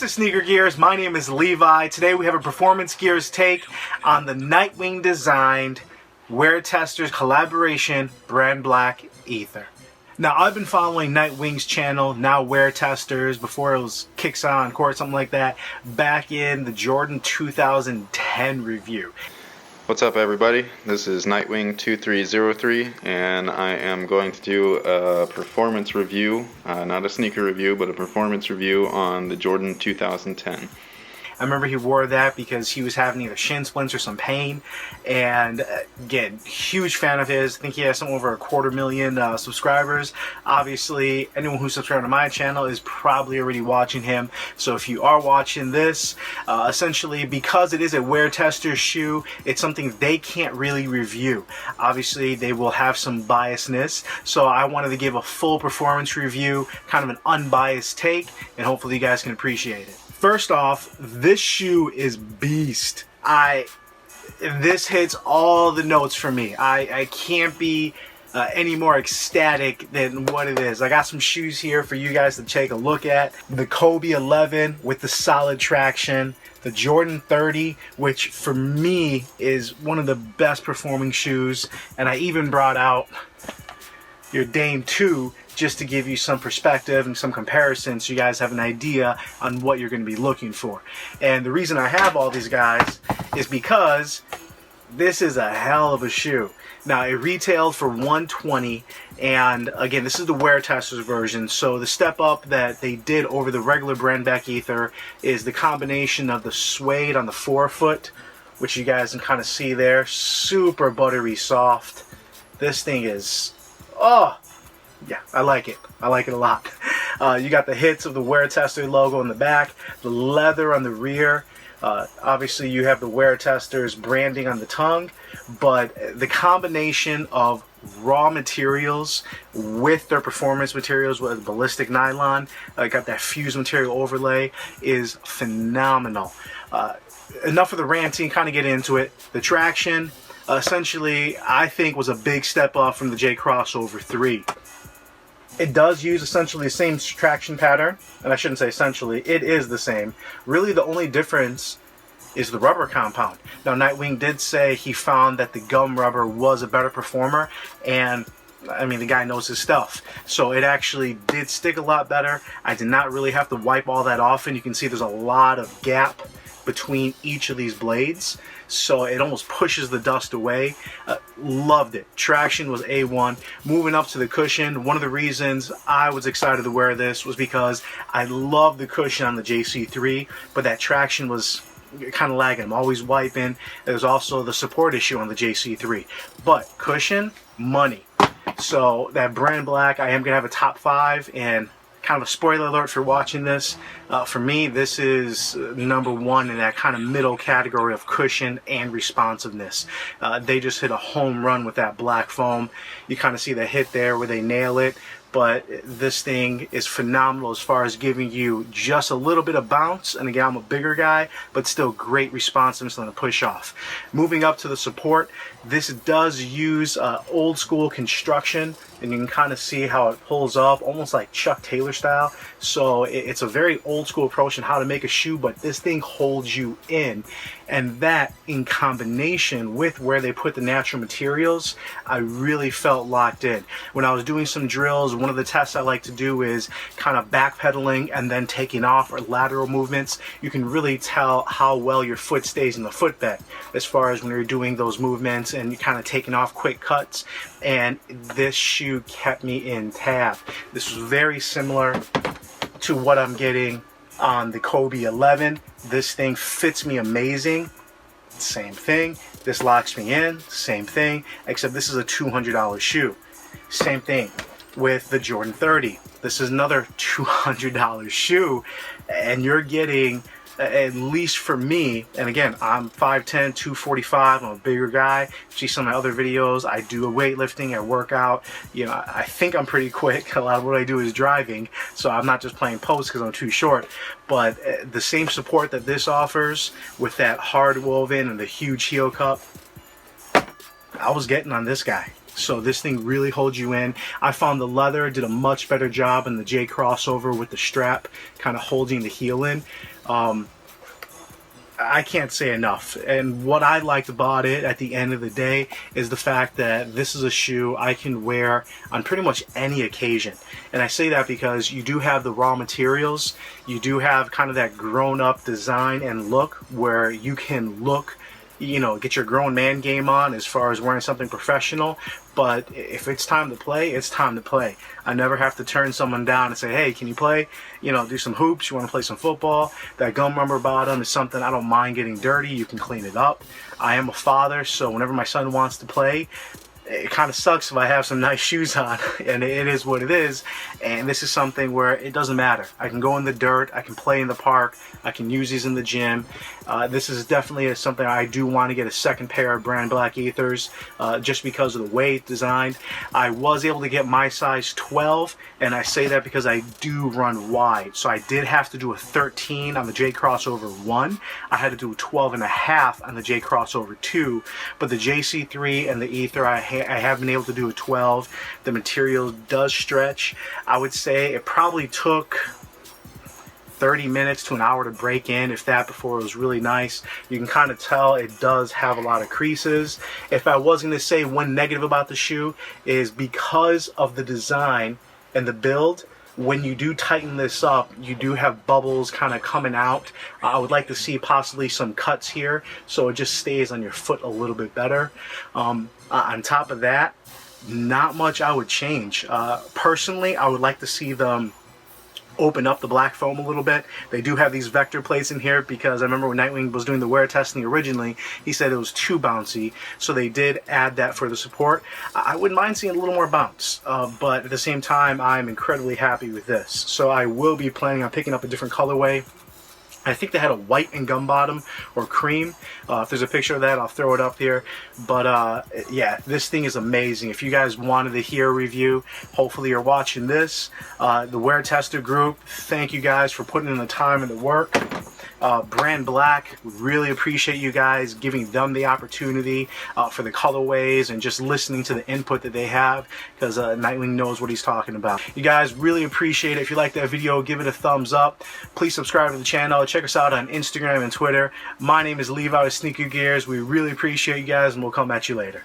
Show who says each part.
Speaker 1: Mr. Sneaker Gears, my name is Levi. Today we have a Performance Gears take on the Nightwing designed Weartesters collaboration Brandblack Ether. Now I've been following Nightwing's channel, now Weartesters, before it was Kicks On Court, something like that, back in the Jordan 2010 review.
Speaker 2: What's up everybody, this is Nightwing 2303 and I am going to do a performance review, not a sneaker review, but a performance review on the Jordan 2010.
Speaker 1: I remember he wore that because he was having either shin splints or some pain, and again, huge fan of his. I think he has something over 250,000 subscribers. Obviously, anyone who's subscribed to my channel is probably already watching him, so if you are watching this, essentially because it is a Weartesters shoe, it's something they can't really review. Obviously, they will have some biasness, so I wanted to give a full performance review, kind of an unbiased take, and hopefully you guys can appreciate it. First off, this shoe is beast. This hits all the notes for me. I can't be any more ecstatic than what it is. I got some shoes here for you guys to take a look at. The Kobe 11 with the solid traction. The Jordan 30, which for me is one of the best performing shoes. And I even brought out your Dame 2 just to give you some perspective and some comparison so you guys have an idea on what you're going to be looking for. And the reason I have all these guys is because this is a hell of a shoe. Now it retailed for $120, and again, this is the Weartesters version, so the step up that they did over the regular Brandblack Ether is the combination of the suede on the forefoot, which you guys can kind of see there, super buttery soft. This thing is, oh yeah, I like it. I like it a lot. You got the hits of the Weartesters logo on the back, the leather on the rear. Obviously, you have the Weartesters branding on the tongue, but the combination of raw materials with their performance materials with ballistic nylon, got that fused material overlay, is phenomenal. Enough of the ranting, kind of get into it. The traction, essentially, I think was a big step up from the J Crossover 3. It does use essentially the same traction pattern, and I shouldn't say essentially, it is the same. Really the only difference is the rubber compound. Now Nightwing did say he found that the gum rubber was a better performer, and I mean, the guy knows his stuff. So it actually did stick a lot better. I did not really have to wipe all that off, and you can see there's a lot of gap between each of these blades, so it almost pushes the dust away. Loved it. Traction was A1. Moving up to the cushion, one of the reasons I was excited to wear this was because I love the cushion on the JC3, but that traction was kind of lagging. I'm always wiping. There's also the support issue on the JC3, but cushion, money. So that Brandblack, I am gonna have a top 5, and kind of a spoiler alert for watching this. For me, this is #1 in that kind of middle category of cushion and responsiveness. They just hit a home run with that black foam. You kind of see the hit there where they nail it. But this thing is phenomenal as far as giving you just a little bit of bounce. And again, I'm a bigger guy, but still great responsiveness on the push off. Moving up to the support, this does use old school construction, and you can kind of see how it pulls up, almost like Chuck Taylor style. So it's a very old school approach in how to make a shoe, but this thing holds you in. And that, in combination with where they put the natural materials, I really felt locked in. When I was doing some drills, one of the tests I like to do is kind of backpedaling and then taking off, or lateral movements. You can really tell how well your foot stays in the footbed as far as when you're doing those movements and you're kind of taking off quick cuts. And this shoe kept me in tab. This was very similar to what I'm getting on the Kobe 11. This thing fits me amazing. Same thing. This locks me in. Same thing. Except this is a $200 shoe. Same thing with the Jordan 30. This is another $200 shoe, and you're getting, at least for me, and again, I'm 5'10", 245, I'm a bigger guy. See some of my other videos, I do a weightlifting, I work out. You know, I think I'm pretty quick. A lot of what I do is driving, so I'm not just playing post because I'm too short. But the same support that this offers with that hard woven and the huge heel cup, I was getting on this guy. So this thing really holds you in. I found the leather did a much better job in the J crossover with the strap kind of holding the heel in. I can't say enough. And what I liked about it at the end of the day is the fact that this is a shoe I can wear on pretty much any occasion. And I say that because you do have the raw materials, you do have kind of that grown-up design and look where you can look, you know, get your grown man game on as far as wearing something professional. But if it's time to play, it's time to play. I never have to turn someone down and say, hey, can you play? You know, do some hoops, you want to play some football. That gum rubber bottom is something I don't mind getting dirty. You can clean it up. I am a father, so whenever my son wants to play, it kind of sucks if I have some nice shoes on, and it is what it is. And this is something where it doesn't matter. I can go in the dirt, I can play in the park, I can use these in the gym. This is definitely something I do want to get a second pair of Brandblack Ethers just because of the way it's designed. I was able to get my size 12, and I say that because I do run wide. So I did have to do a 13 on the J Crossover 1. I had to do a 12.5 on the J Crossover 2, but the JC3 and the Ether, I have been able to do a 12. The material does stretch. I would say it probably took 30 minutes to an hour to break in, if that, before it was really nice. You can kind of tell it does have a lot of creases. If I was going to say one negative about the shoe, is because of the design and the build, when you do tighten this up, you do have bubbles kind of coming out. I would like to see possibly some cuts here so it just stays on your foot a little bit better. On top of that, not much I would change. Personally, I would like to see them open up the black foam a little bit. They do have these vector plates in here because I remember when Nightwing was doing the wear testing originally, he said it was too bouncy, so they did add that for the support. I wouldn't mind seeing a little more bounce, but at the same time, I'm incredibly happy with this. So I will be planning on picking up a different colorway. I think they had a white and gum bottom or cream. If there's a picture of that, I'll throw it up here. But yeah, this thing is amazing. If you guys wanted to hear a review, hopefully you're watching this. The Weartester group, thank you guys for putting in the time and the work. Brandblack, really appreciate you guys giving them the opportunity for the colorways and just listening to the input that they have, because Nightwing knows what he's talking about. You guys, really appreciate it. If you like that video, give it a thumbs up. Please subscribe to the channel. Check us out on Instagram and Twitter. My name is Levi with Sneaker Gears. We really appreciate you guys, and we'll come at you later.